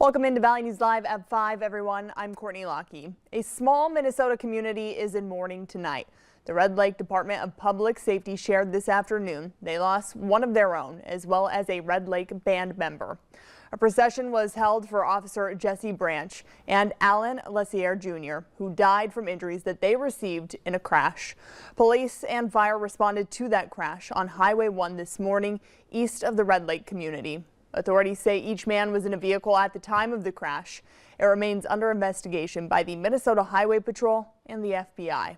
Welcome into Valley News Live at 5, everyone. I'm Courtney Lockie. A small Minnesota community is in mourning tonight. The Red Lake Department of Public Safety shared this afternoon they lost one of their own, as well as a Red Lake band member. A procession was held for Officer Jesse Branch and Alan Lessier Jr., who died from injuries that they received in a crash. Police and fire responded to that crash on Highway 1 this morning, east of the Red Lake community. Authorities say each man was in a vehicle at the time of the crash. It remains under investigation by the Minnesota Highway Patrol and the FBI.